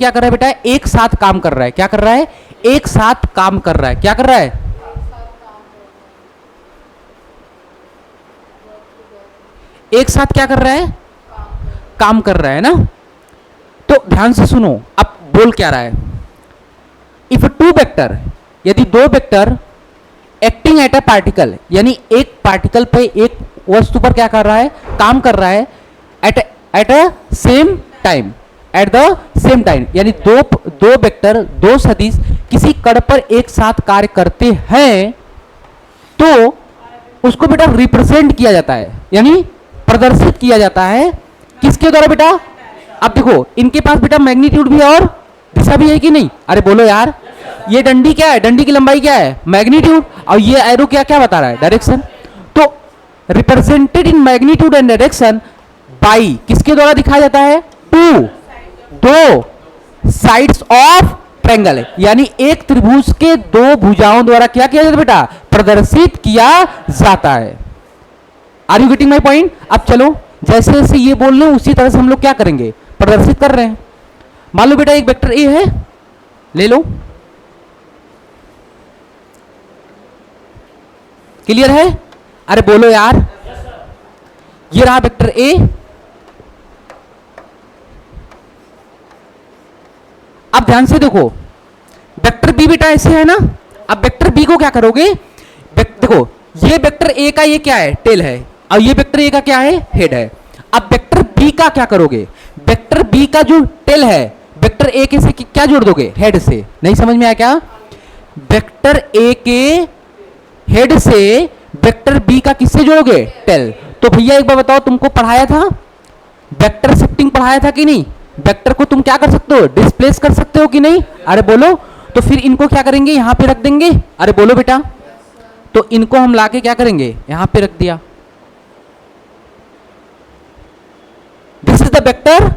क्या कर रहा है बेटा, एक साथ काम कर रहा है। क्या कर रहा है, एक साथ काम कर रहा है। क्या कर रहा है, एक साथ क्या कर रहा है, काम कर रहा है ना। तो ध्यान से सुनो, अब बोल क्या रहा है, इफ टू वेक्टर, यदि दो vector acting at a particle, यानी एक पार्टिकल पे, एक वस्तु पर क्या कर रहा है, काम कर रहा है, at a same time, at the same time, यानी दो वेक्टर, दो सदिश किसी कण पर एक साथ कार्य करते हैं, तो उसको बेटा रिप्रेजेंट किया जाता है, यानी प्रदर्शित किया जाता है किसके द्वारा बेटा। अब देखो इनके पास बेटा मैग्नीट्यूड भी और दिशा भी है कि नहीं, अरे बोलो यार, ये डंडी क्या है, डंडी की लंबाई क्या है, मैग्नीट्यूड, और ये एरो क्या क्या बता रहा है, डायरेक्शन। तो represented in magnitude and direction by किसके द्वारा दिखाया जाता है, टू, दो साइड्स ऑफ ट्रायंगल, यानी एक त्रिभुज के दो भुजाओं द्वारा क्या किया जाता है बेटा, प्रदर्शित किया जाता है। Are you getting my point. अब चलो जैसे जैसे ये बोल रहे हैं उसी तरह से हम लोग क्या करेंगे, प्रदर्शित कर रहे हैं। मान लो बेटा एक वेक्टर ए है, ले लो, क्लियर है, अरे बोलो यार, ये रहा वेक्टर ए। अब ध्यान से देखो, वेक्टर बी बेटा ऐसे है ना। अब वेक्टर बी को क्या करोगे, देखो ये वेक्टर ए का ये क्या है, टेल है, और ये वेक्टर ए का क्या है, हेड है। अब वेक्टर बी का क्या करोगे, वेक्टर बी का जो टेल है वेक्टर ए के से क्या जोड़ दोगे, हेड से। नहीं समझ में आया क्या, वेक्टर ए के हेड से वेक्टर बी का किससे जोड़ोगे, टेल। तो भैया एक बार बताओ, तुमको पढ़ाया था, वेक्टर शिफ्टिंग पढ़ाया था कि नहीं, वेक्टर को तुम क्या कर सकते हो, डिस्प्लेस कर सकते हो कि नहीं, अरे बोलो। तो फिर इनको क्या करेंगे, यहां पे रख देंगे, अरे बोलो बेटा। तो इनको हम लाके क्या करेंगे, यहां पे रख दिया, this is the vector,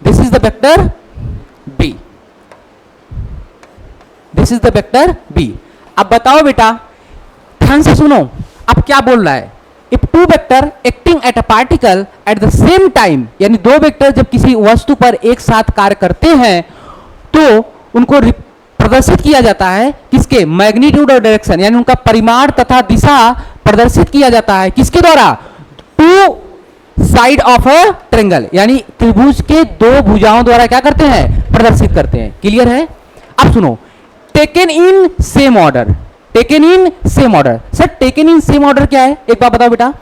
this is the vector B, this is the vector B. अब बताओ बेटा, ध्यान से सुनो, अब क्या बोल रहा है, if two vector acting at a particle at the same time, यानी दो वेक्टर जब किसी वस्तु पर एक साथ कार्य करते हैं तो उनको प्रदर्शित किया जाता है किसके, मैग्नीट्यूड और डायरेक्शन, यानी उनका परिमाण तथा दिशा प्रदर्शित किया जाता है किसके द्वारा, two side of a triangle, यानी त्रिभुज के दो भुजाओं द्वारा क्या करते हैं, प्रदर्शित करते हैं। क्लियर है। अब सुनो, taken in same order, taken in same order. Sir taken in same order क्या है, एक बात बताओ बेटा,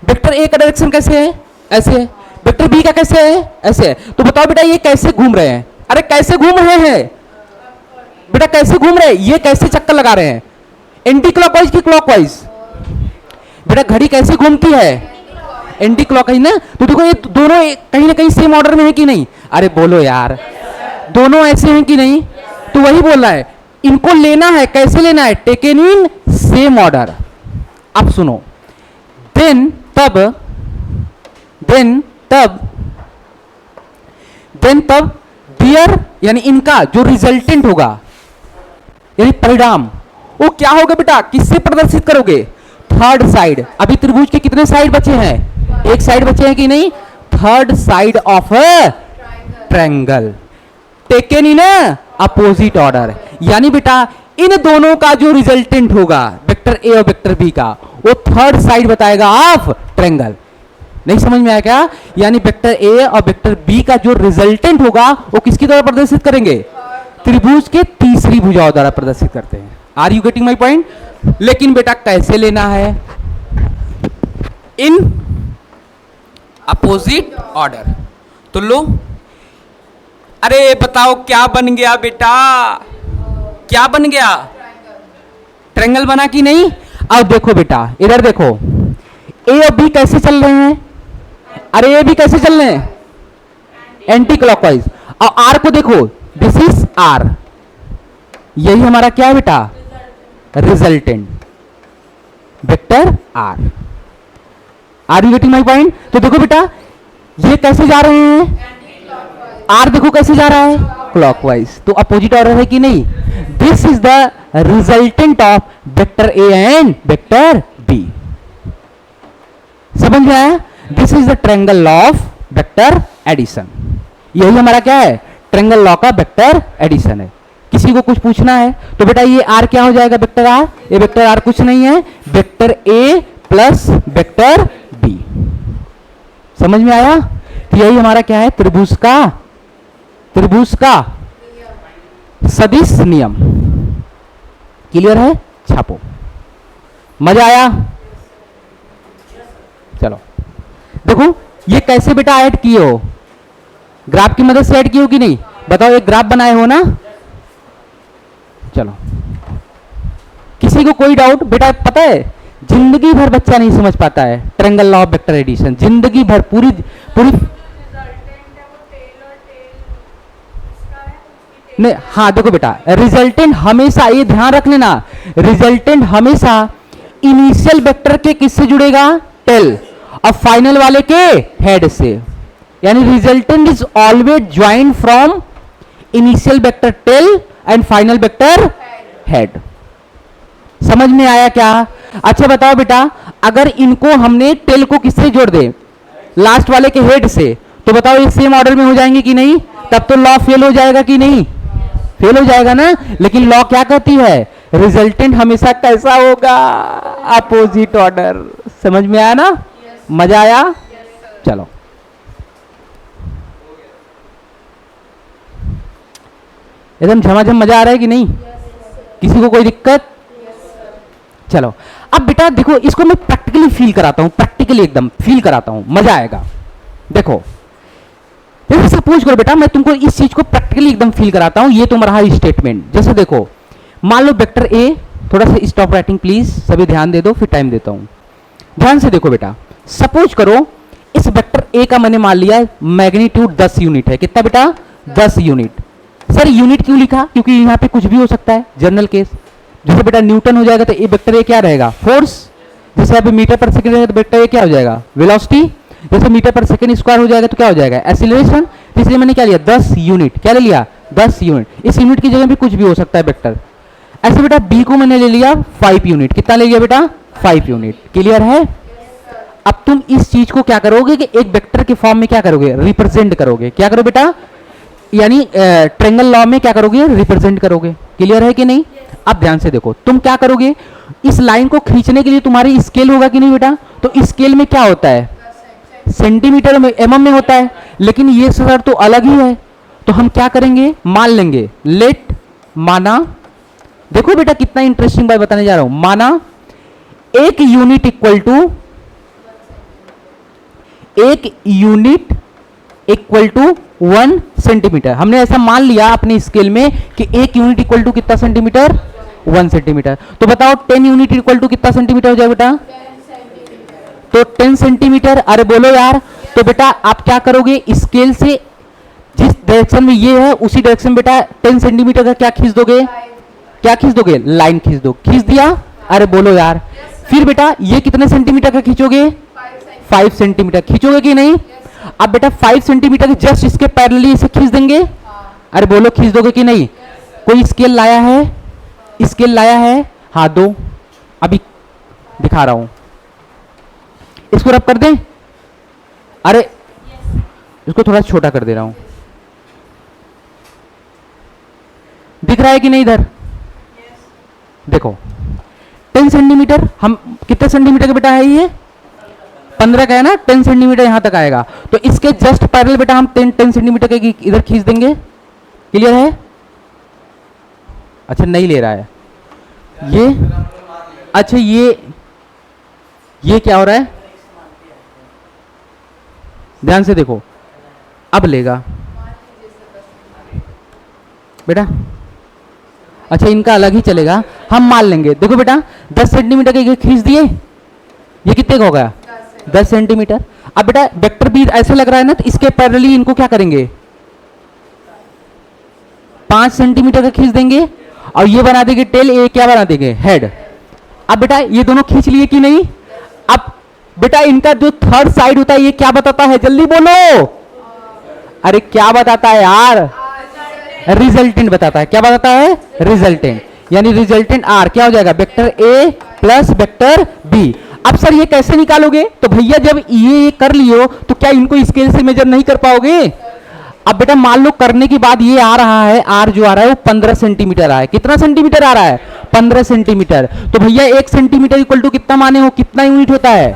वेक्टर ए का डायरेक्शन कैसे है, ऐसे है, वेक्टर बी का कैसे है, ऐसे है, तो बताओ बेटा ये कैसे घूम रहे हैं, अरे कैसे घूम रहे हैं बेटा, कैसे घूम रहे हैं, ये कैसे चक्कर लगा रहे हैं, एंटी क्लॉकवाइज की क्लॉकवाइज, बेटा घड़ी कैसे घूमती है, एंटी क्लॉकवाइज ना। तो देखो ये दोनों कहीं ना कहीं सेम ऑर्डर में है कि नहीं, अरे बोलो यार, दोनों ऐसे हैं कि नहीं, तो वही बोल रहा है, इनको लेना है, कैसे लेना है, टेकन इन सेम ऑर्डर। अब सुनो, देन तब दियर, यानी इनका जो रिजल्टेंट होगा, यानी परिणाम, वो क्या होगा बेटा, किससे प्रदर्शित करोगे, थर्ड साइड। अभी त्रिभुज के कितने साइड बचे हैं, एक साइड बचे हैं कि नहीं, third side of a triangle, taken in opposite order, यानी बेटा इन दोनों का जो रिजल्टेंट होगा, वेक्टर ए और वेक्टर बी का, वो थर्ड साइड बताएगा ऑफ ट्रायंगल। नहीं समझ में आया क्या, यानी वेक्टर ए और वेक्टर बी का जो रिजल्टेंट होगा वो किसके द्वारा प्रदर्शित करेंगे, त्रिभुज के तीसरी भुजाओं द्वारा प्रदर्शित करते हैं। Are you getting my point. लेकिन बेटा कैसे लेना है, इन अपोजिट ऑर्डर। तो लो, अरे बताओ क्या बन गया बेटा, क्या बन गया, ट्रायंगल बना कि नहीं। अब देखो बेटा, इधर देखो, ए और बी कैसे चल रहे हैं, अरे ए बी कैसे चल रहे हैं, एंटी क्लॉकवाइज, और आर को देखो, दिस इज आर, यही हमारा क्या है बेटा, resultant vector R. Are you getting my point. तो देखो बेटा ये कैसे जा रहे हैं, आर देखो कैसे जा रहा है, क्लॉकवाइज, तो अपोजिट ऑर्डर है कि नहीं। This is the resultant of vector A and vector B. समझ में आया, this is the triangle of vector addition, यही हमारा क्या है, ट्रायंगल लॉ का वेक्टर एडिशन है। किसी को कुछ पूछना है तो बेटा ये आर क्या हो जाएगा, वेक्टर आर। ये वेक्टर आर कुछ नहीं है, vector A plus vector B. समझ में आया? तो यही हमारा क्या है, त्रिभुज का सदिश नियम। क्लियर है? छापो। मजा आया? चलो देखो ये कैसे बेटा ऐड किए हो, ग्राफ की मदद से ऐड किए हो कि नहीं, बताओ। एक ग्राफ बनाए हो ना। चलो किसी को कोई डाउट? बेटा पता है जिंदगी भर बच्चा नहीं समझ पाता है triangle law of vector addition, जिंदगी भर पूरी नहीं। हाँ देखो बेटा, रिजल्टेंट हमेशा, ये ध्यान रख लेना, रिजल्टेंट हमेशा इनिशियल वेक्टर के किससे जुड़ेगा, टेल, और फाइनल वाले के हेड से। यानी resultant is always join from initial vector tail and final vector head. समझ में आया क्या? अच्छा बताओ बेटा, अगर इनको हमने टेल को किससे जोड़ दे, लास्ट वाले के हेड से, तो बताओ ये सेम ऑर्डर में हो जाएंगे कि नहीं? तब तो लॉ फेल हो जाएगा कि नहीं? फेल हो जाएगा ना। लेकिन लॉ क्या कहती है, रिजल्टेंट हमेशा कैसा होगा, अपोजिट ऑर्डर। समझ में आया ना? मजा आया? चलो एकदम झमाझम मजा आ रहा है कि नहीं? किसी को कोई दिक्कत? चलो अब बेटा देखो, इसको मैं प्रैक्टिकली फील कराता हूं, प्रैक्टिकली एकदम फील कराता हूं, मजा आएगा। देखो सपोज करो बेटा, मैं तुमको इस चीज को प्रैक्टिकली एकदम फील कराता हूं। ये तुम्हारा स्टेटमेंट, जैसे देखो मान लो वेक्टर ए, थोड़ा सा स्टॉप राइटिंग प्लीज, सभी ध्यान दे दो, फिर टाइम देता हूं। ध्यान से देखो बेटा, सपोज करो इस वेक्टर ए का मैंने मान लिया मैग्नीट्यूड 10 यूनिट है। कितना बेटा? 10 यूनिट। सर यूनिट क्यों लिखा? क्योंकि यहां पे कुछ भी हो सकता है, जनरल केस। जैसे बेटा न्यूटन हो जाएगा तो ए वेक्टर ए क्या रहेगा, फोर्स। जैसे अभी मीटर पर सेकंड रहेगा तो वेक्टर ए क्या हो जाएगा, वेलोसिटी। जैसे मीटर पर सेकंड स्क्वायर हो जाएगा तो क्या हो जाएगा, एक्सीलरेशन। इसलिए मैंने क्या लिया, 10 यूनिट। क्या ले लिया, 10 यूनिट। इस यूनिट की जगह भी कुछ भी हो सकता है वेक्टर। ऐसे बेटा बी को मैंने ले लिया 5 यूनिट। कितना ले लिया बेटा, 5 यूनिट। क्लियर है? अब तुम इस चीज को क्या करोगे कि एक वेक्टर के फॉर्म में क्या करोगे, रिप्रेजेंट करोगे। क्या करो बेटा, यानी ट्रायंगल लॉ में क्या करोगे, रिप्रेजेंट करोगे। क्लियर है कि नहीं? अब ध्यान से देखो, तुम क्या करोगे, इस लाइन को खींचने के लिए तुम्हारी स्केल होगा कि नहीं बेटा? तो स्केल में क्या होता है, सेंटीमीटर में, एमएम में होता है। लेकिन ये सर तो अलग ही है। तो हम क्या करेंगे, मान लेंगे, लेट, माना, देखो बेटा कितना इंटरेस्टिंग बात बताने जा रहा हूं। माना एक यूनिट इक्वल टू 1 सेंटीमीटर। हमने ऐसा मान लिया अपने स्केल में कि 1 यूनिट इक्वल टू कितना सेंटीमीटर, 1 सेंटीमीटर। तो बताओ 10 यूनिट इक्वल टू कितना सेंटीमीटर हो जाए बेटा, तो 10 सेंटीमीटर। अरे बोलो यार। तो बेटा आप क्या करोगे, स्केल से जिस डायरेक्शन में ये है उसी डायरेक्शन बेटा 10 सेंटीमीटर का क्या खींच दोगे, क्या खींच दोगे, लाइन खींच दो। खींच दिया? अरे बोलो यार। फिर बेटा ये कितने सेंटीमीटर का खींचोगे, 5 सेंटीमीटर खींचोगे कि नहीं? अब बेटा 5 सेंटीमीटर के जस्ट इसके पैरेलली इसे खींच देंगे। अरे बोलो खींच दोगे कि नहीं? कोई स्केल लाया है, स्केल लाया है? हाँ दो, अभी दिखा रहा हूं। इसको रब कर दें? अरे इसको थोड़ा छोटा कर दे रहा हूं। दिख रहा है कि नहीं इधर? देखो 10 सेंटीमीटर, हम कितने सेंटीमीटर का बेटा है ये, 15 का है ना, 10 सेंटीमीटर यहां तक आएगा। तो इसके जस्ट पैरेलल बेटा हम 10 सेंटीमीटर के इधर खींच देंगे। क्लियर है? अच्छा नहीं ले रहा है ये। अच्छा ये क्या हो रहा है, ध्यान से देखो, अब लेगा बेटा। अच्छा इनका अलग ही चलेगा, हम मान लेंगे। देखो बेटा 10 सेंटीमीटर के खींच दिए, ये कितने का हो गया, 10 सेंटीमीटर। अब बेटा वेक्टर भी ऐसे लग रहा है ना, तो इसके पैरेलली इनको क्या करेंगे, 5 सेंटीमीटर का खींच देंगे और ये बना देंगे टेल, ये क्या बना देंगे, हेड। अब बेटा ये दोनों खींच लिए कि नहीं? अब बेटा इनका जो थर्ड साइड होता है ये क्या बताता है, जल्दी बोलो। अरे क्या बताता है यार, रिजल्टेंट बताता है। क्या बताता है, रिजल्टेंट। यानी रिजल्टेंट आर क्या हो जाएगा, vector A plus vector B. अब सर ये कैसे निकालोगे, तो भैया जब ये कर लियो तो क्या इनको स्केल से मेजर नहीं कर पाओगे? अब बेटा मान लो करने के बाद ये आ रहा है, आर जो आ रहा है वो 15 सेंटीमीटर आ रहा है। कितना सेंटीमीटर आ रहा है? 15 सेंटीमीटर। तो भैया 1 सेंटीमीटर इक्वल टू कितना माने हो, कितना यूनिट होता है?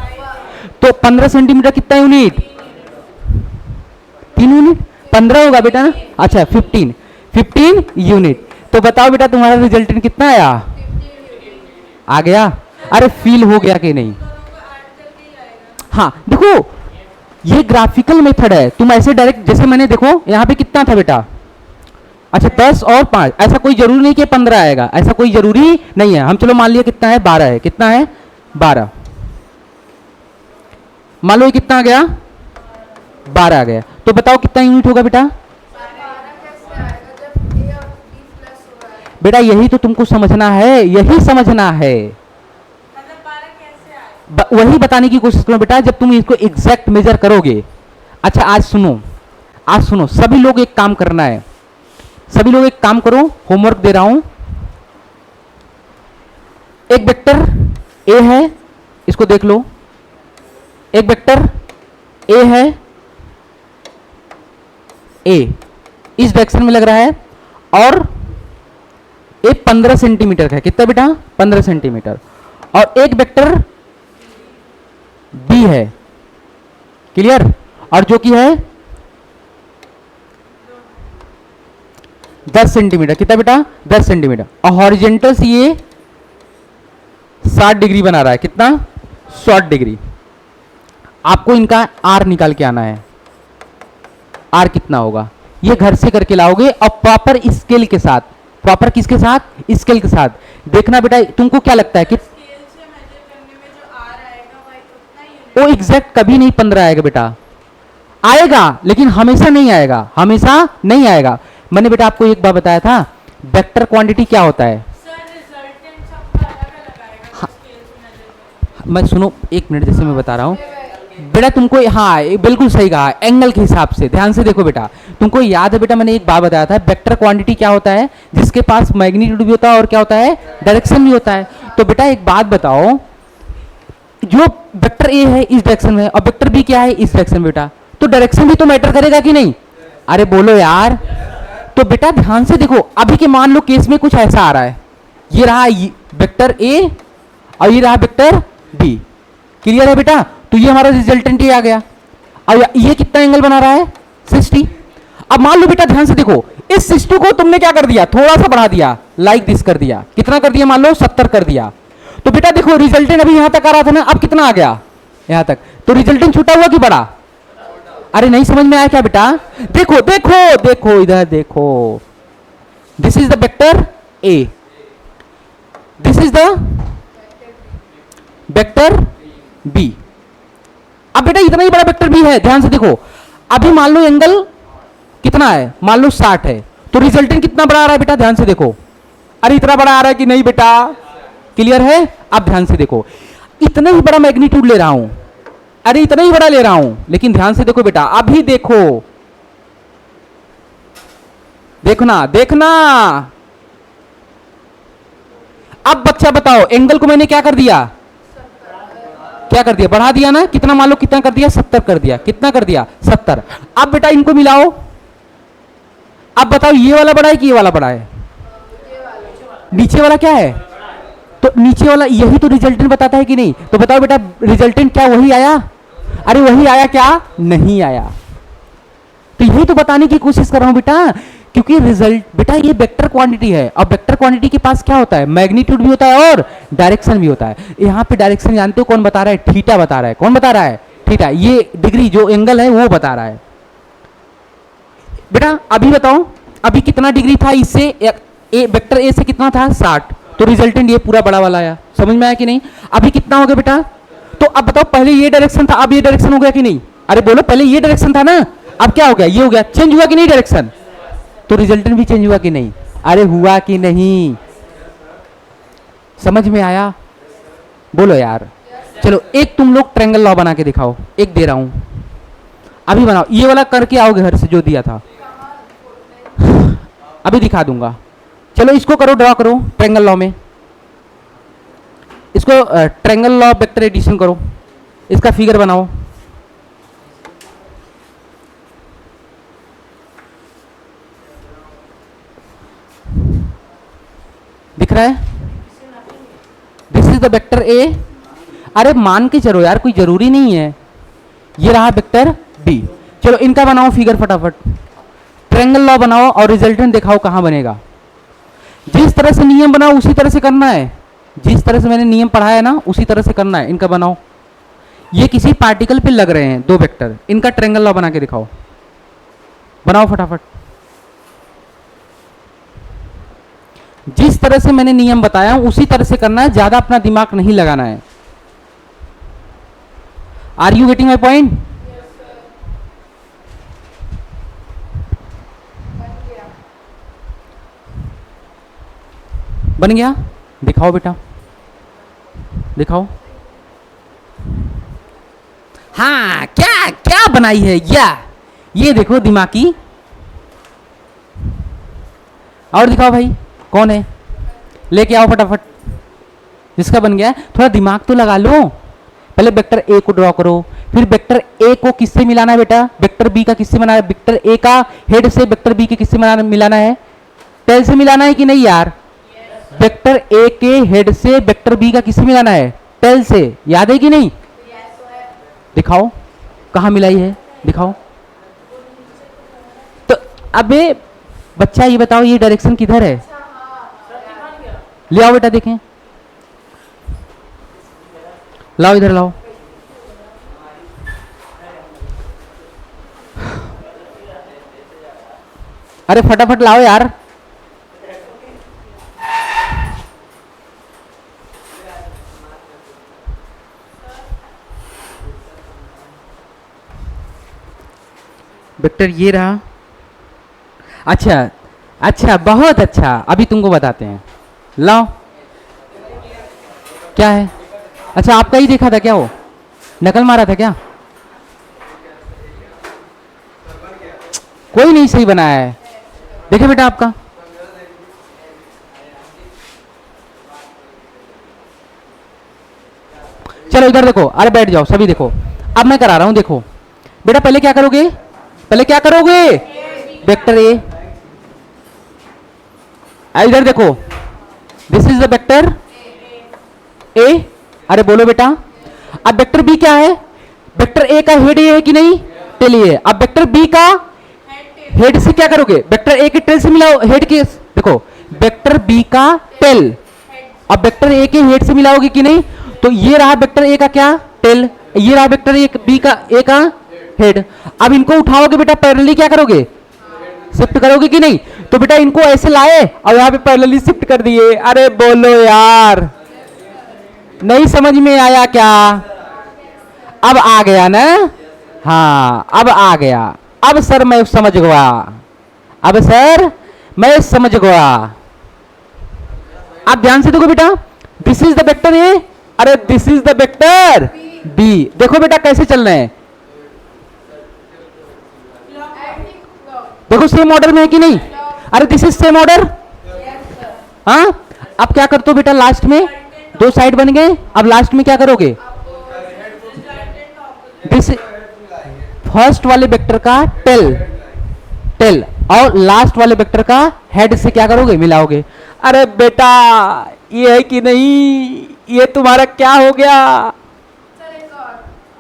तो 15 सेंटीमीटर कितना यूनिट? 3 यूनिट। 15 होगा बेटा ना, अच्छा 15 यूनिट। तो बताओ बेटा तुम्हारा रिजल्टेंट कितना आया? आ गया? अरे फील हो गया कि नहीं? हाँ देखो ये ग्राफिकल मेथड है, तुम ऐसे डायरेक्ट जैसे मैंने देखो यहाँ पे कितना था बेटा, अच्छा 10 और 5, ऐसा कोई जरूरी नहीं कि 15 आएगा, ऐसा कोई जरूरी नहीं है। हम चलो मान लिया कितना है, 12 है। कितना है? 12। मान लो ये कितना आ गया? 12 आ गया। तो बताओ कितना यूनिट होगा बेटा? बेटा यही तो तुमको समझना है, यही समझना है, वही बताने की कोशिश करो बेटा जब तुम इसको एग्जैक्ट मेजर करोगे। अच्छा आज सुनो सभी लोग एक काम करना है, सभी लोग एक काम करो, होमवर्क दे रहा हूं। एक वेक्टर ए है, इसको देख लो, एक वेक्टर ए है, ए इस डायरेक्शन में लग रहा है, और ए 15 सेंटीमीटर का है। कितना बेटा? 15 सेंटीमीटर। और एक वेक्टर बी है, क्लियर, और जो कि है 10 सेंटीमीटर। कितना बेटा? 10 सेंटीमीटर। और हॉरिजेंटल से ये 60 डिग्री बना रहा है। कितना? 60 डिग्री। आपको इनका आर निकाल के आना है। आर कितना होगा ये घर से करके लाओगे, और प्रॉपर स्केल के साथ, प्रॉपर किसके साथ? स्केल के साथ। देखना बेटा तुमको क्या लगता है कि वो एग्जैक्ट कभी नहीं 15 आएगा बेटा, आएगा लेकिन हमेशा नहीं आएगा, हमेशा नहीं आएगा। मैंने बेटा आपको एक बार बताया था वेक्टर क्वांटिटी क्या होता है। हाँ, मैं सुनो एक मिनट, जैसे मैं बता रहा हूँ बेटा तुमको, हाँ बिल्कुल सही कहा, एंगल के हिसाब से। ध्यान से देखो बेटा, तुमको याद है बेटा मैंने एक बार बताया था वेक्टर क्वांटिटी क्या होता है, जिसके पास मैग्नीट्यूड भी होता है और क्या होता है, डायरेक्शन भी होता है। तो बेटा एक बात बताओ, जो वेक्टर ए है इस डायरेक्शन में और वेक्टर बी क्या है इस डायरेक्शन में बेटा, तो डायरेक्शन भी तो मैटर करेगा कि नहीं? अरे बोलो यार। तो बेटा ध्यान से देखो, अभी के मान लो केस में कुछ ऐसा आ रहा है, ये रहा वेक्टर ए और ये रहा वेक्टर बी, क्लियर है बेटा? तो ये हमारा रिजल्टेंट ये आ गया। अब ये कितना एंगल बना रहा है? 60। अब मान लो बेटा ध्यान से देखो, इस 60 को तुमने क्या कर दिया, थोड़ा सा बढ़ा दिया, लाइक दिस कर दिया। कितना कर दिया? मान लो 70 कर दिया। तो बेटा देखो रिजल्टेंट अभी यहां तक आ रहा था ना, अब कितना आ गया? यहां तक। तो रिजल्टेंट छोटा हुआ कि बड़ा? अरे नहीं समझ में आया क्या बेटा? देखो देखो देखो इधर देखो, this is the vector A, this is the vector B. अब बेटा इतना ही बड़ा वेक्टर बी है, ध्यान से देखो। अभी मान लो एंगल कितना है? मान लो 60 है, तो रिजल्टेंट कितना बड़ा आ रहा है बेटा? ध्यान से देखो। अरे इतना बड़ा आ रहा है कि नहीं बेटा? क्लियर है? अब ध्यान से देखो, इतना ही बड़ा मैग्नीट्यूड ले रहा हूं, अरे इतना ही बड़ा ले रहा हूं, लेकिन ध्यान से देखो बेटा, अभी देखो, देखना देखना। अब बच्चा बताओ, एंगल को मैंने क्या कर दिया? क्या कर दिया? बढ़ा दिया ना। कितना? मान लो कितना कर दिया? 70 कर दिया। कितना कर दिया? 70। अब बेटा इनको मिलाओ, अब बताओ ये वाला बड़ा है कि ये वाला बड़ा है? नीचे वाला क्या है? तो नीचे वाला, यही तो रिजल्टेंट बताता है कि नहीं? तो बताओ बेटा रिजल्टेंट क्या वही आया? अरे वही आया क्या? नहीं आया। तो यही तो बताने की कोशिश कर रहा हूं बेटा, क्योंकि रिजल्ट बेटा ये वेक्टर क्वांटिटी है, और वेक्टर क्वांटिटी के पास क्या होता है? मैग्नीट्यूड भी होता है और डायरेक्शन भी होता है। यहाँ पे डायरेक्शन जानते हो कौन बता रहा है? थीटा बता रहा है। कौन बता रहा है? थीटा। ये डिग्री जो एंगल है वो बता रहा है बेटा। अभी बताओ अभी कितना डिग्री था इससे, वेक्टर ए से कितना था? 60। तो रिजल्टेंट ये पूरा बड़ा वाला आया। समझ में आया कि नहीं? अभी कितना हो गया बेटा? तो अब बताओ पहले ये डायरेक्शन था, अब ये डायरेक्शन हो गया कि नहीं? अरे बोलो, पहले ये डायरेक्शन था ना, अब क्या हो गया? ये हो गया। चेंज हुआ कि नहीं डायरेक्शन? तो रिजल्टेंट भी चेंज हुआ कि नहीं? अरे हुआ कि नहीं? समझ में आया? बोलो यार। चलो एक तुम लोग ट्रायंगल लॉ बना के दिखाओ, एक दे रहा हूं, अभी बनाओ। ये वाला करके आओगे घर से जो दिया था, अभी दिखा दूंगा। चलो इसको करो, ड्रॉ करो ट्रायंगल लॉ में, इसको ट्रायंगल लॉ वेक्टर एडिशन करो, इसका फिगर बनाओ। रहा है? This is the vector A. अरे मान के चलो यार, कोई जरूरी नहीं है। ये रहा वेक्टर बी। चलो इनका बनाओ फिगर फटाफट, ट्रायंगल लॉ बनाओ और रिजल्टेंट दिखाओ कहां बनेगा। जिस तरह से नियम बनाओ उसी तरह से करना है, जिस तरह से मैंने नियम पढ़ाया ना उसी तरह से करना है। इनका बनाओ, ये किसी पार्टिकल पे लग रहे हैं दो वेक्टर, इनका ट्रायंगल लॉ बना के दिखाओ, बनाओ फटाफट। जिस तरह से मैंने नियम बताया उसी तरह से करना है, ज्यादा अपना दिमाग नहीं लगाना है। Are you getting my point? बन गया? दिखाओ बेटा, दिखाओ। हाँ, क्या क्या बनाई है या ये देखो दिमागी। और दिखाओ भाई, कौन है? लेके आओ फटाफट। जिसका बन गया थोड़ा दिमाग तो लगा लो। पहले वेक्टर ए को ड्रॉ करो, फिर वेक्टर ए को किससे मिलाना है बेटा? वेक्टर बी का किससे मिलाना है? वेक्टर ए का हेड से वेक्टर बी के किससे मिलाना है? टेल से मिलाना है कि नहीं यार? वेक्टर ए के हेड से वेक्टर बी का किससे मिलाना है? टेल से। याद है कि नहीं? दिखाओ कहां मिलाई है, दिखाओ। तो अबे बच्चा ये बताओ, ये डायरेक्शन किधर है? ले आओ बेटा, देखें। लाओ इधर लाओ। अरे फटाफट लाओ यार। वेक्टर ये रहा। अच्छा अच्छा, बहुत अच्छा। अभी तुमको बताते हैं, लाओ। क्या है? अच्छा, आपका ही देखा था क्या? वो नकल मारा था क्या? कोई नहीं सही बनाया है। देखे बेटा आपका। चलो इधर देखो, अरे बैठ जाओ सभी, देखो अब मैं करा रहा हूं। देखो बेटा, पहले क्या करोगे? पहले क्या करोगे? Vector A. इधर देखो, this is the vector A. अरे बोलो बेटा। अब वेक्टर बी क्या है? वेक्टर ए का हेड ये है कि नहीं? टेल ये है। अब वेक्टर बी का हेड से क्या करोगे? वेक्टर ए के टेल से मिलाओ हेड के। देखो वेक्टर बी का टेल, अब वेक्टर ए के हेड से मिलाओगे कि नहीं? तो ये रहा वेक्टर ए का क्या? टेल। ये रहा वेक्टर ए बी का ए का हेड। अब इनको उठाओगे बेटा, पैरेलली क्या करोगे? शिफ्ट करोगे कि नहीं? तो बेटा इनको ऐसे लाए और यहाँ पे पैरेलली शिफ्ट कर दिए। अरे बोलो यार, नहीं समझ में आया क्या? अब आ गया ना? हाँ अब आ गया। अब सर मैं समझ गया, अब सर मैं समझ गया। आप ध्यान से देखो बेटा, this is the vector A, अरे this is the vector B. देखो बेटा कैसे चल रहे हैं, देखो सेम ऑर्डर में है कि नहीं? अरे दिस इज सेम ऑर्डर। हाँ, अब क्या करते हो बेटा, लास्ट में दो साइड बन गए। अब लास्ट में क्या करोगे? दिस फर्स्ट वाले वेक्टर का टेल, टेल और लास्ट वाले वेक्टर का हेड से क्या करोगे? मिलाओगे। अरे बेटा ये है कि नहीं? ये तुम्हारा क्या हो गया?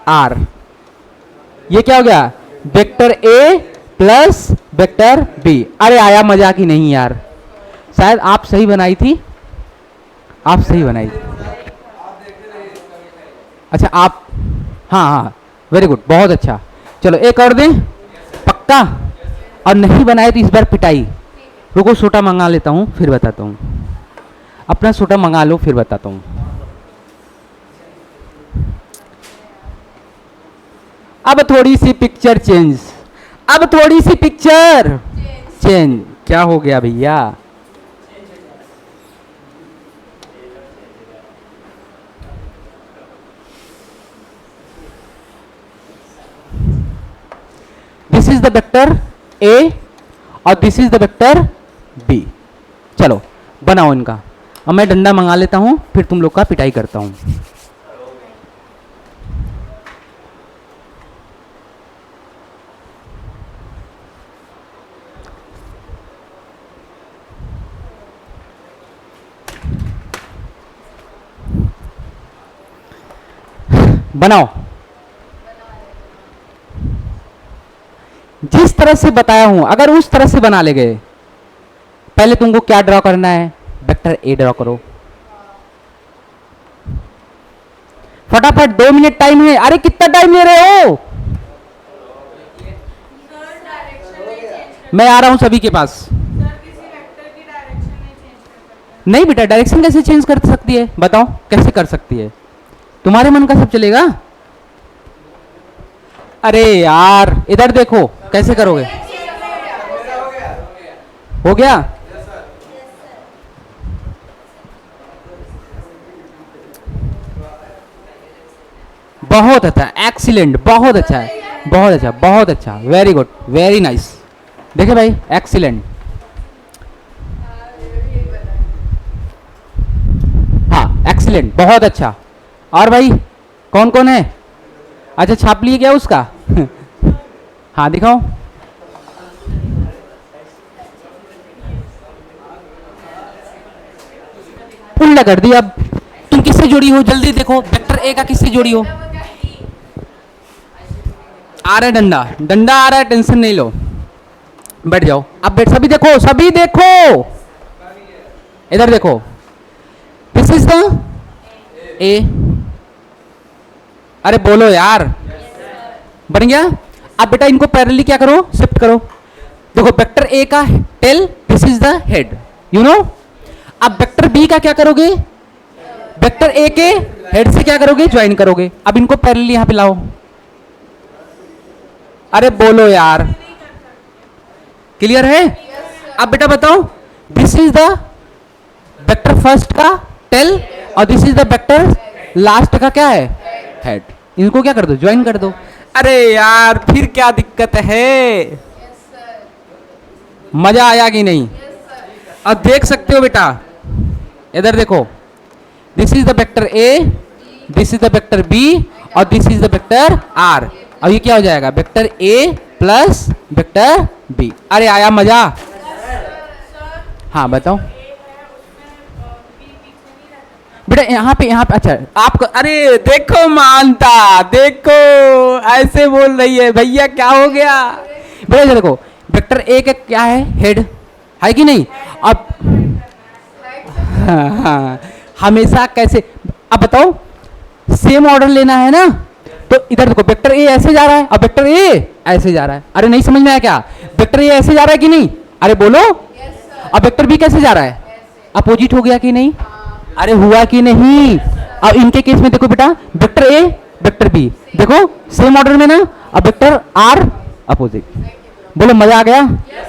आर। ये क्या हो गया? Vector A plus vector B. अरे आया मजा की नहीं यार? शायद आप सही बनाई थी, आप सही बनाई थी। अच्छा आप, हाँ हाँ वेरी गुड, बहुत अच्छा। चलो एक और दें पक्का, और नहीं बनाए तो इस बार पिटाई। रुको सोटा मंगा लेता हूँ फिर बताता हूँ, अपना सोटा मंगा लो फिर बताता हूँ। अब थोड़ी सी पिक्चर चेंज, अब थोड़ी सी पिक्चर चेंज। क्या हो गया भैया? This is the vector A और this is the vector B. चलो बनाओ इनका। अब मैं डंडा मंगा लेता हूं फिर तुम लोग का पिटाई करता हूं। बनाओ। जिस तरह से बताया हूं अगर उस तरह से बना ले गए, पहले तुमको क्या ड्रॉ करना है, वेक्टर ए ड्रॉ करो फटाफट, 2 मिनट टाइम है। अरे कितना टाइम ले रहे हो, मैं आ रहा हूं सभी के पास। नहीं बेटा, डायरेक्शन कैसे चेंज कर सकती है, बताओ कैसे कर सकती है, तुम्हारे मन का सब चलेगा। अरे यार इधर देखो कैसे करोगे, हो गया। बहुत अच्छा, एक्सीलेंट, बहुत अच्छा है, बहुत अच्छा, बहुत अच्छा, वेरी गुड, वेरी नाइस। देखे भाई, एक्सीलेंट। हाँ एक्सीलेंट, बहुत अच्छा। और भाई कौन कौन है, अच्छा छाप लिए क्या उसका हाँ दिखाओ। उल्टा कर दिया। अब तुम किससे जुड़ी हो, जल्दी देखो वेक्टर ए का किससे जुड़ी हो। आ रहा है डंडा, डंडा आ रहा है, टेंशन नहीं लो, बैठ जाओ। अब बैठ, सभी देखो, सभी देखो, इधर देखो, दिस इज द ए। अरे बोलो यार, बन गया। अब बेटा इनको पैरेलली क्या करो, शिफ्ट करो। देखो वेक्टर ए का tail, this is the head, you know. अब वेक्टर बी का क्या करोगे, वेक्टर ए के हेड से क्या करोगे, ज्वाइन करोगे। अब इनको पैरेलली यहां पे लाओ। अरे बोलो यार, क्लियर है। अब बेटा बताओ, this is the vector first का टेल और this is the vector last का क्या है, हेड। इनको क्या कर दो, ज्वाइन कर दो। अरे यार फिर क्या दिक्कत है, मजा आया कि नहीं। अब देख सकते हो बेटा, इधर देखो, this is the vector A, this is the vector B और this is the vector R. अब ये क्या हो जाएगा, vector A plus vector B. अरे आया मजा। हाँ बताओ बेटा, यहाँ पे अच्छा आप, अरे देखो मानता, देखो ऐसे बोल रही है भैया, क्या हो गया बेटा। देखो वेक्टर ए का क्या है, हेड है कि नहीं। अब हाँ, हमेशा कैसे, अब बताओ सेम ऑर्डर लेना है ना, तो इधर देखो वेक्टर ए ऐसे जा रहा है और वेक्टर ए ऐसे जा रहा है। अरे नहीं समझ में आया क्या, वेक्टर ए ऐसे जा रहा है कि नहीं, अरे बोलो। अब वेक्टर बी कैसे जा रहा है, अपोजिट हो गया कि नहीं, अरे हुआ कि नहीं। अब इनके केस में देखो बेटा, वेक्टर ए वेक्टर बी देखो सेम ऑर्डर में ना, अब वेक्टर आर अपोजिट। बोलो मजा आ गया।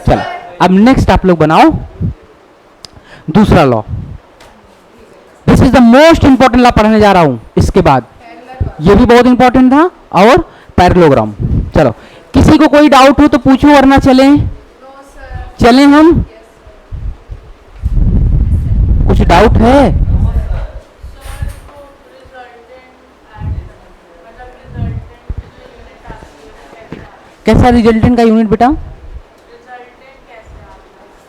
चलो अब नेक्स्ट आप लोग बनाओ दूसरा law. This is the most important law पढ़ाने जा रहा हूं इसके बाद, ये भी बहुत इंपॉर्टेंट था, और पैरेललोग्राम। चलो किसी को कोई डाउट हो तो पूछो, वरना चलें, चलें हम। कुछ डाउट है, कैसा रिजल्टेंट का यूनिट बेटा,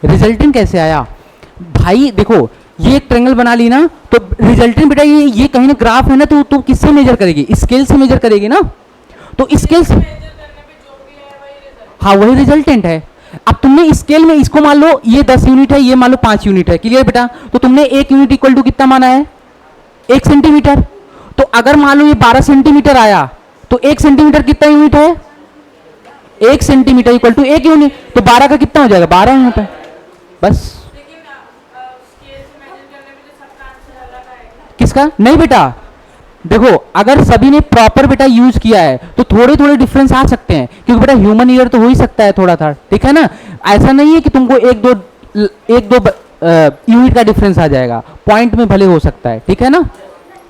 रिजल्टेंट कैसे आया भाई। देखो ये एक ट्रायंगल बना ली ना, तो रिजल्टेंट बेटा ये कहीं ना ग्राफ है ना, तो किससे मेजर करेगी, स्केल से मेजर करेगी ना, तो स्केल से, हाँ वही रिजल्टेंट है। अब तुमने स्केल में इसको मान लो ये 10 यूनिट है, ये मान लो 5 यूनिट है, क्लियर बेटा। तो तुमने 1 यूनिट इक्वल टू कितना माना है, 1 सेंटीमीटर। तो अगर मान लो ये 12 सेंटीमीटर आया, तो 1 सेंटीमीटर कितना यूनिट है, 1 सेंटीमीटर इक्वल टू 1 यूनिट। तो 12 का कितना हो जाएगा, 12 यहाँ पे, बस। किसका, नहीं बेटा देखो, अगर सभी ने प्रॉपर बेटा यूज किया है तो थोड़े थोड़े डिफरेंस आ सकते हैं, क्योंकि बेटा ह्यूमन ईयर तो हो ही सकता है थोड़ा था, ठीक है ना। ऐसा नहीं है कि तुमको एक दो यूनिट का डिफरेंस आ जाएगा, पॉइंट में भले हो सकता है, ठीक है ना।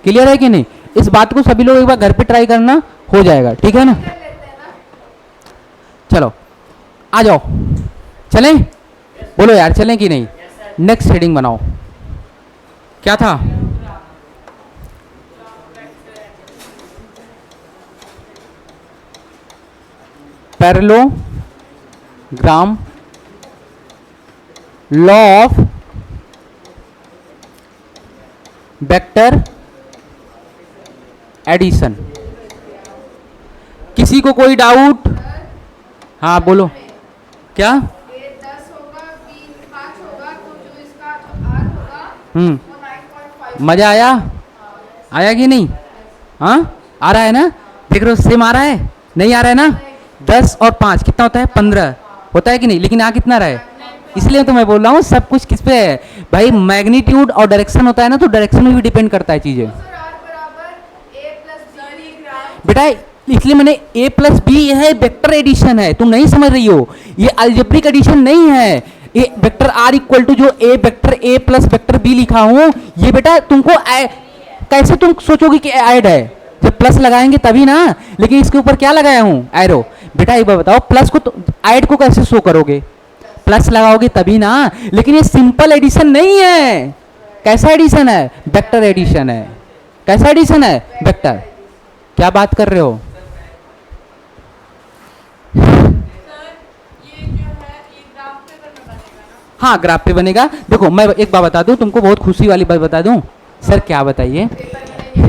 क्लियर है कि नहीं, इस बात को सभी लोग एक बार घर पे ट्राई करना, हो जाएगा, ठीक है ना। चलो आ जाओ, चलें, बोलो यार चलें कि नहीं। नेक्स्ट हेडिंग बनाओ, क्या था, parallelogram, law of vector addition. किसी को कोई डाउट? हाँ बोलो क्या? ये 10 होगा, बी 5 होगा, तो जो इसका जो आर होगा वो 9.5। मजा आया? आया कि नहीं? हाँ आ रहा है ना? देख रहे हो सेम आ रहा है? नहीं आ रहा है ना? 10 और 5 कितना होता है? 15 होता है कि नहीं? लेकिन आ कितना रहा है? इसलिए तो मैं बोल रहा हूँ सब कुछ किस पे है भाई, मैग्नीट्यूड और डायरेक्शन होता है ना, तो डायरेक्शन में भी डिपेंड करता है चीजें सर आर बराबर ए प्लस बी ग्राम। बेटा। इसलिए मैंने a प्लस बी है वेक्टर एडिशन है, तुम नहीं समझ रही हो, ये अलजेब्रिक एडिशन नहीं है। ये वेक्टर r इक्वल टू जो a vector a plus vector b लिखा हूं, ये बेटा तुमको कैसे तुम सोचोगे कि ऐड है? जब प्लस लगाएंगे तभी ना। लेकिन इसके ऊपर क्या लगाया हूं? एरो। बेटा एक बार बताओ, प्लस को ऐड को कैसे शो करोगे? प्लस लगाओगे तभी ना। लेकिन ये सिंपल एडिशन नहीं है। कैसा एडिशन है? वेक्टर एडिशन है। कैसा एडिशन है? वेक्टर। क्या बात कर रहे हो? हाँ ग्राफ पे बनेगा। देखो मैं एक बात बता दूं तुमको, बहुत खुशी वाली बात बता दूं। सर क्या बताइए?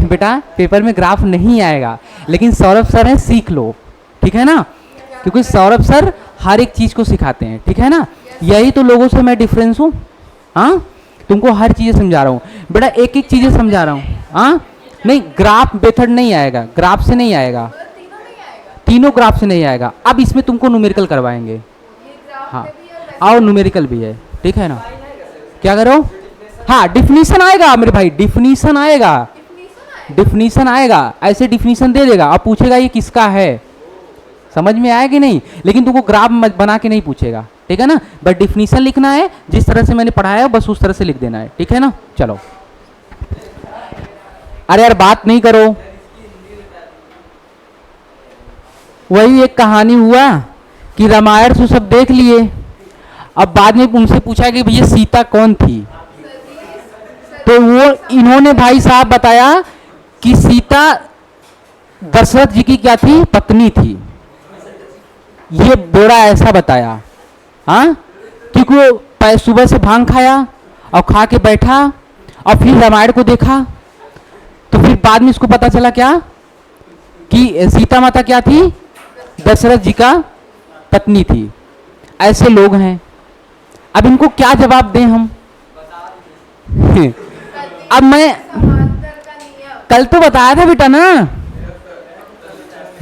बेटा पेपर में ग्राफ नहीं आएगा, लेकिन सौरभ सर हैं, सीख लो, ठीक है ना? क्योंकि सौरभ सर हर एक चीज को सिखाते हैं, ठीक है ना? यही तो लोगों से मैं डिफरेंस हूँ। हाँ तुमको हर चीजें समझा रहा हूँ बेटा, एक एक चीजें समझा रहा हूँ। हाँ नहीं ग्राफ मेथड नहीं आएगा, ग्राफ से नहीं आएगा, तीनों ग्राफ से नहीं आएगा। अब इसमें तुमको न्यूमेरिकल करवाएंगे। हाँ और न्यूमेरिकल भी है, ठीक है ना? क्या करो? हाँ डिफिनीशन आएगा मेरे भाई, डिफिनीशन आएगा, डिफिनीशन आएगा। ऐसे डिफिनीशन दे देगा और पूछेगा ये किसका है, समझ में आया कि नहीं? लेकिन तुमको ग्राफ बना के नहीं पूछेगा, ठीक है ना? बट डिफिनीशन लिखना है, जिस तरह से मैंने पढ़ाया बस उस तरह से लिख देना है, ठीक है ना? चलो। अरे यार बात नहीं करो। वही एक कहानी हुआ कि रामायण से सब देख लिए, अब बाद में उनसे पूछा कि भैया सीता कौन थी, तो वो इन्होंने भाई साहब बताया कि सीता दशरथ जी की क्या थी? पत्नी थी। ये बोरा ऐसा बताया। हाँ क्योंकि वो सुबह से भांग खाया और खा के बैठा और फिर रामायण को देखा, तो फिर बाद में इसको पता चला क्या कि सीता माता क्या थी? दशरथ जी का पत्नी थी। ऐसे लोग हैं। अब इनको क्या जवाब दें हम? अब मैं कल तो बताया था बेटा ना,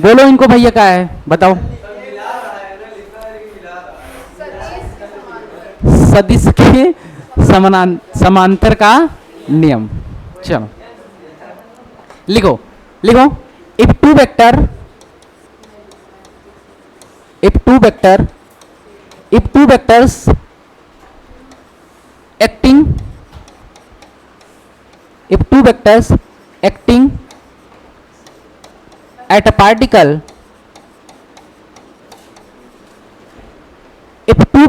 बोलो इनको भैया क्या है बताओ? सदिश के समांतर का नियम। चलो लिखो लिखो। If two vector if two vectors acting at a particle, if two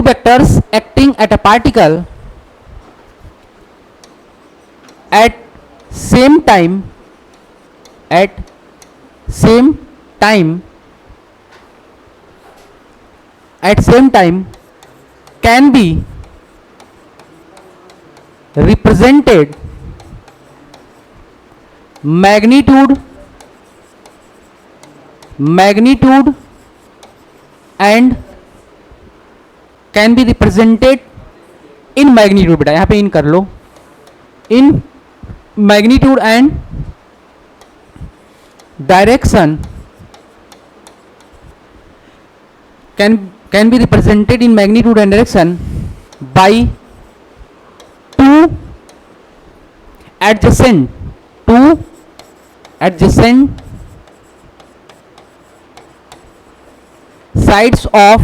vectors acting at a particle at same time can be represented magnitude and can be represented in magnitude। बेटा यहाँ पे इन कर लो, in magnitude and direction can be represented in magnitude and direction by two adjacent sides of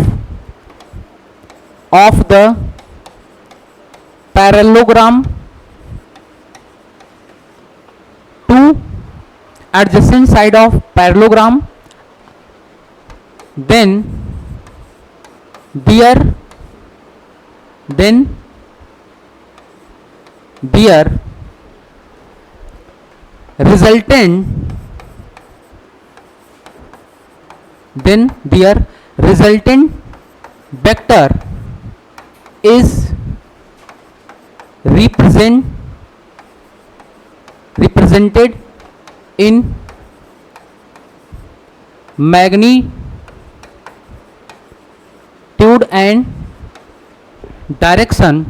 the parallelogram, two adjacent side of parallelogram, then their resultant vector is represented in magnitude and direction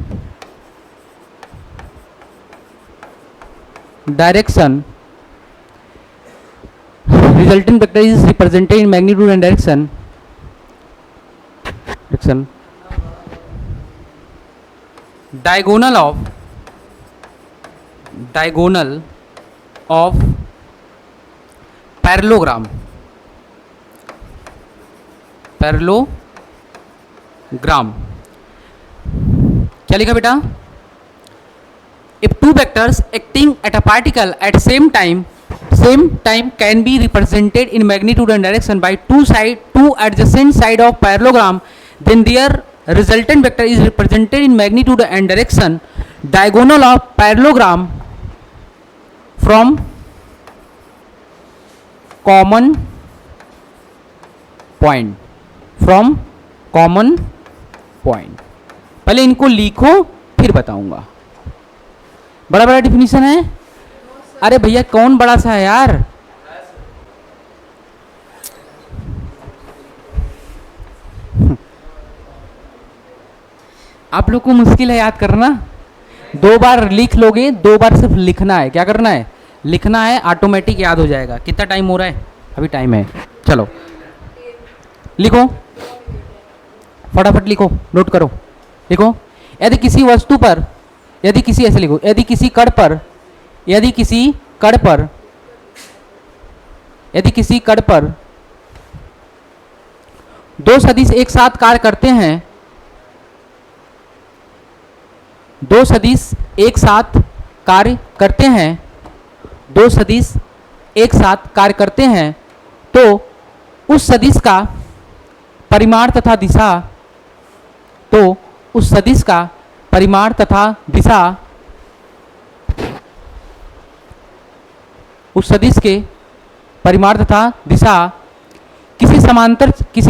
resultant vector is represented in magnitude and direction diagonal of parallelogram क्या लिखा बेटा? If two vectors acting at a particle at same time can be represented in magnitude and direction by two adjacent side of parallelogram, then their resultant vector is represented in magnitude and direction diagonal of parallelogram from common point. पहले इनको लिखो फिर बताऊंगा. बड़ा बड़ा definition है. अरे भैया कौन बड़ा सा है यार? आप लोग को मुश्किल है याद करना. 2 बार लिख लोगे, 2 बार सिर्फ लिखना है. क्या करना है? लिखना है, ऑटोमेटिक याद हो जाएगा. कितना टाइम हो रहा है? अभी टाइम है. चलो लिखो, फटाफट लिखो, नोट करो. लिखो, यदि किसी वस्तु पर, यदि किसी ऐसे लिखो, यदि किसी कण पर दो सदिश एक साथ कार्य करते हैं, दो सदिश एक साथ कार्य करते हैं तो उस सदिश का परिमाण तथा दिशा उस सदिश के परिमाण तथा दिशा किसी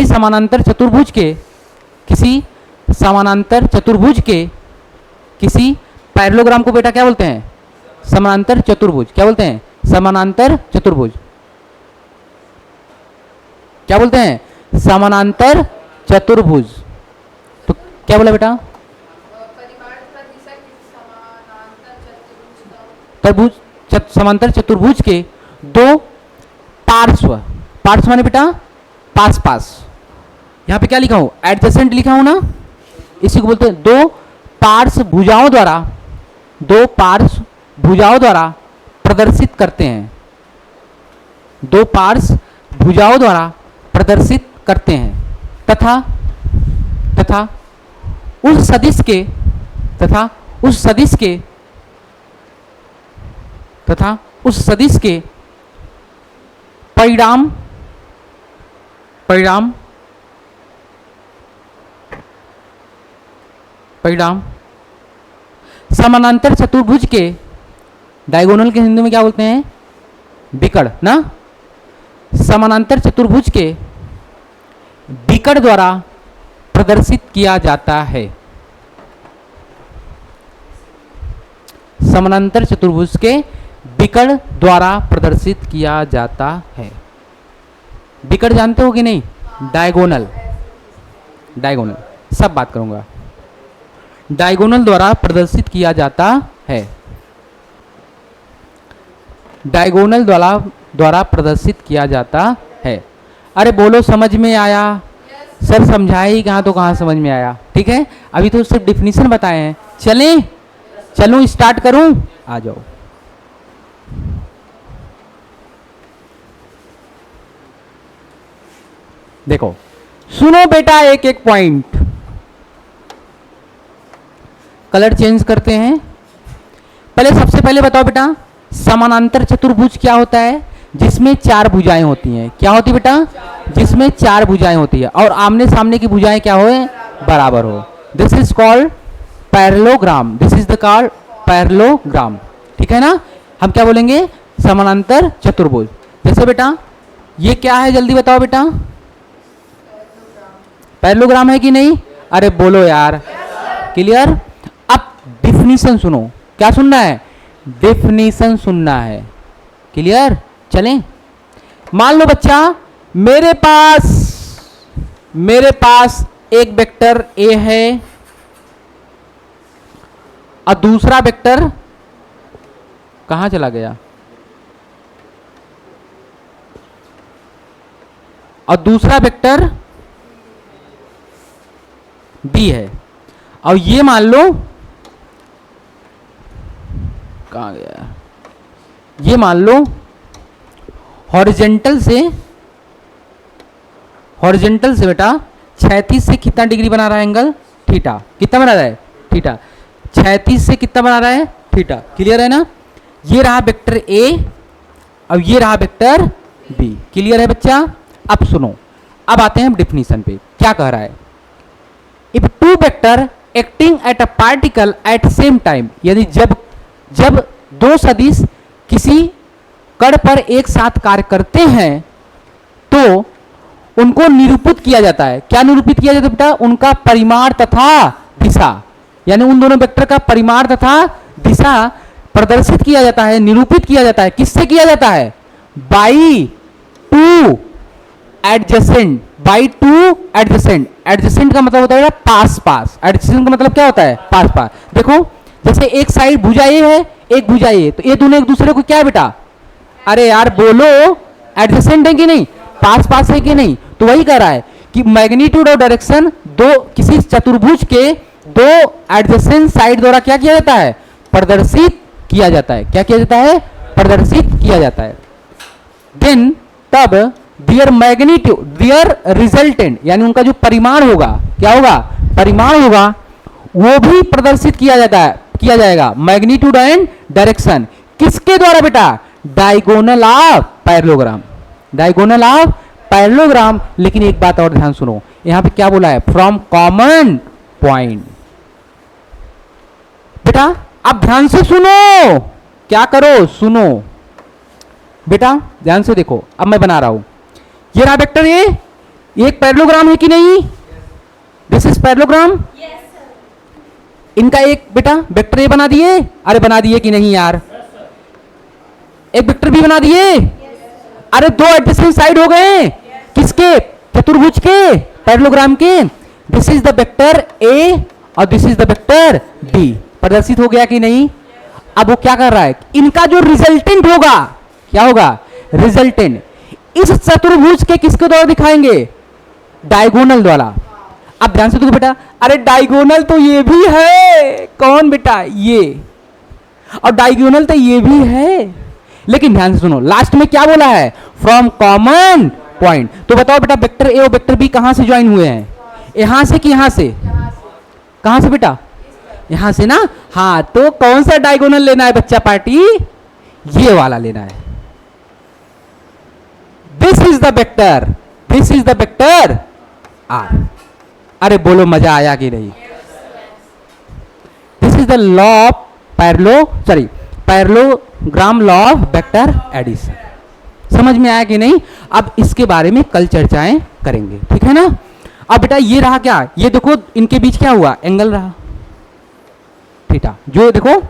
समानांतर चतुर्भुज किसी पैरेललोग्राम को बेटा क्या बोलते हैं? समानांतर चतुर्भुज. क्या बोलते हैं? समानांतर चतुर्भुज. क्या बोलते हैं? समानांतर चतुर्भुज. तो क्या बोला बेटा? समांतर चतुर्भुज के दो पार्श्व माने बेटा पास. यहां पे क्या लिखा हूं? एडजेसेंट लिखा हूं ना. इसी को बोलते हैं दो पार्श्व भुजाओं द्वारा प्रदर्शित करते हैं. दो पार्श्व भुजाओं द्वारा प्रदर्शित करते हैं तथा उस सदिश के परिणाम समानांतर चतुर्भुज के डायगोनल के हिंदी में क्या बोलते हैं? विकर्ण ना. समानांतर चतुर्भुज के विकर्ण द्वारा प्रदर्शित किया जाता है. समानांतर चतुर्भुज के विकर्ण द्वारा प्रदर्शित किया जाता है. विकर्ण जानते हो कि नहीं? डायगोनल सब बात करूंगा. डायगोनल द्वारा प्रदर्शित किया जाता है. डायगोनल द्वारा प्रदर्शित किया जाता है. अरे बोलो, समझ में आया? सर समझाए ही कहाँ तो कहाँ समझ में आया? ठीक है, अभी तो सिर्फ डिफिनीशन बताए हैं. चलूं स्टार्ट करूं? आ जाओ. देखो सुनो बेटा, एक एक पॉइंट. कलर चेंज करते हैं. सबसे पहले बताओ बेटा, समानांतर चतुर्भुज क्या होता है? जिसमें 4 भुजाएं होती हैं. क्या होती बेटा? जिसमें 4 भुजाएं होती है और आमने सामने की भुजाएं क्या हो? बराबर हो. This is called parallelogram. This is the called parallelogram. ठीक है ना. हम क्या बोलेंगे? समानांतर चतुर्भुज. जैसे बेटा ये क्या है? जल्दी बताओ बेटा. पैरेललोग्राम है कि नहीं? अरे बोलो यार. क्लियर? अब डिफिनीशन सुनो. क्या सुनना है? डिफिनीशन सुनना है. क्लियर? चलें. मान लो बच्चा मेरे पास एक वेक्टर ए है और दूसरा वेक्टर कहां चला गया, और दूसरा वेक्टर बी है, और ये मान लो कहां गया, ये मान लो हॉरिजेंटल से बेटा क्षैतिज से कितना डिग्री बना रहा है एंगल, थीटा। कितना बना रहा है, थीटा। क्षैतिज से कितना बना रहा है, थीटा। क्लियर है ना। ये रहा वेक्टर ए और ये रहा वेक्टर बी। क्लियर है बच्चा। अब सुनो, अब आते हैं डिफिनीशन पे। क्या कह रहा है, if two vector acting at a particle at same time, यानी जब दो सदिश किसी कण पर एक साथ कार्य करते हैं तो उनको निरूपित किया जाता है। क्या निरूपित किया जाता है बेटा, उनका परिमाण तथा दिशा, यानी उन दोनों वेक्टर का परिमाण तथा दिशा प्रदर्शित किया जाता है, निरूपित किया जाता है। किससे किया जाता है, by two adjacent. By two adjacent, adjacent का मतलब होता है पास पास, एडजेसेंट का मतलब क्या होता है, पास पास। देखो जैसे एक साइड भुजा ए है, एक भुजा ए, तो ये दोनों एक दूसरे को क्या है बेटा, अरे यार बोलो, एडजेसेंट है कि नहीं, पास पास है कि नहीं। तो वही कह रहा है कि मैग्नीट्यूड और डायरेक्शन दो किसी चतुर्भुज के दो एडजेसेंट साइड द्वारा क्या किया जाता है, प्रदर्शित किया जाता है। क्या किया जाता है, प्रदर्शित किया जाता है। देन तब दियर मैग्नीट्यूड, दियर रिजल्टेंट, यानी उनका जो परिमाण होगा, क्या होगा, परिमाण होगा, वो भी प्रदर्शित किया जाता है, किया जाएगा। मैग्नीट्यूड एंड डायरेक्शन किसके द्वारा बेटा, diagonal of parallelogram, diagonal of parallelogram. लेकिन एक बात और ध्यान सुनो, यहां पे क्या बोला है, फ्रॉम कॉमन पॉइंट। बेटा अब ध्यान से सुनो, क्या करो, सुनो बेटा ध्यान से देखो। अब मैं बना रहा हूं, ये रहा वेक्टर ए, एक पैरेललोग्राम है कि नहीं, दिस इज पैरेललोग्राम। इनका एक बेटा वेक्टर ए बना दिए, अरे बना दिए कि नहीं यार, एक वेक्टर बी बना दिए, अरे दो एडजेसेंट साइड हो गए, किसके, चतुर्भुज के, पैरेललोग्राम के। This is the vector A और this is the vector B, प्रदर्शित हो गया कि नहीं। अब वो क्या कर रहा है, इनका जो रिजल्टेंट होगा, क्या होगा, रिजल्टेंट इस चतुर्भुज के किसके द्वारा दिखाएंगे, डायगोनल द्वारा। अब ध्यान से देखो बेटा, अरे डायगोनल तो ये भी है, कौन बेटा, ये, और डायगोनल तो ये भी है। लेकिन ध्यान से सुनो, लास्ट में क्या बोला है, फ्रॉम कॉमन पॉइंट। तो बताओ बेटा वेक्टर ए और वेक्टर बी कहां से ज्वाइन हुए हैं, यहां से कि यहां से, कहां से बेटा, यहां से ना। हाँ तो कौन सा डायगोनल लेना है बच्चा पार्टी, ये वाला लेना है। This is the vector, this is the vector R. अरे बोलो मजा आया कि नहीं। This is the law of parallelogram, law of vector addition. समझ में आया कि नहीं। अब इसके बारे में कल चर्चाएं करेंगे, ठीक है ना। अब बेटा ये रहा क्या, ये देखो इनके बीच क्या हुआ, एंगल रहा थीटा। जो देखो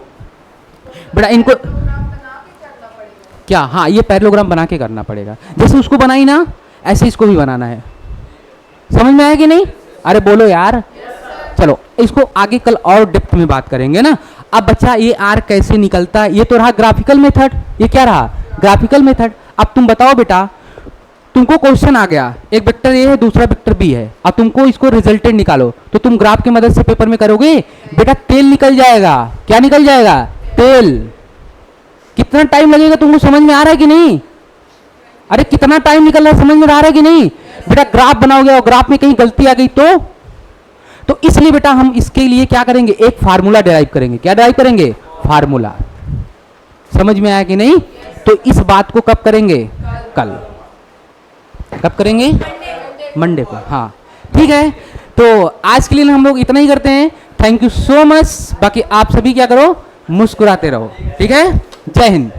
बेटा इनको क्या, हाँ ये पैरेललोग्राम बना के करना पड़ेगा, जैसे उसको बनाई ना ऐसे इसको भी बनाना है। समझ में आया कि नहीं, अरे बोलो यार। चलो इसको आगे कल और डेप्थ में बात करेंगे ना। अब बच्चा ये आर कैसे निकलता है, ये तो रहा ग्राफिकल मेथड, ये क्या रहा, ग्राफिकल मेथड। अब तुम बताओ बेटा, तुमको क्वेश्चन आ गया, एक वेक्टर ए है दूसरा वेक्टर बी है, अब तुमको इसको रिजल्टेंट निकालो, तो तुम ग्राफ की मदद से पेपर में करोगे बेटा, तेल निकल जाएगा। क्या निकल जाएगा, तेल। कितना टाइम लगेगा तुमको समझ में आ रहा है कि नहीं, अरे कितना टाइम निकल रहा है समझ में आ रहा है कि नहीं। बेटा ग्राफ बनाओगे और ग्राफ में कहीं गलती आ गई तो इसलिए बेटा हम इसके लिए क्या करेंगे, एक फार्मूला डिराइव करेंगे। क्या डिराइव करेंगे, फार्मूला। समझ में आया कि नहीं। तो इस बात को कब करेंगे, कल। कब करेंगे, मंडे को। हाँ ठीक है, तो आज के लिए हम लोग इतना ही करते हैं। Thank you so much. बाकी आप सभी क्या करो, मुस्कुराते रहो, ठीक है। जय हिंद।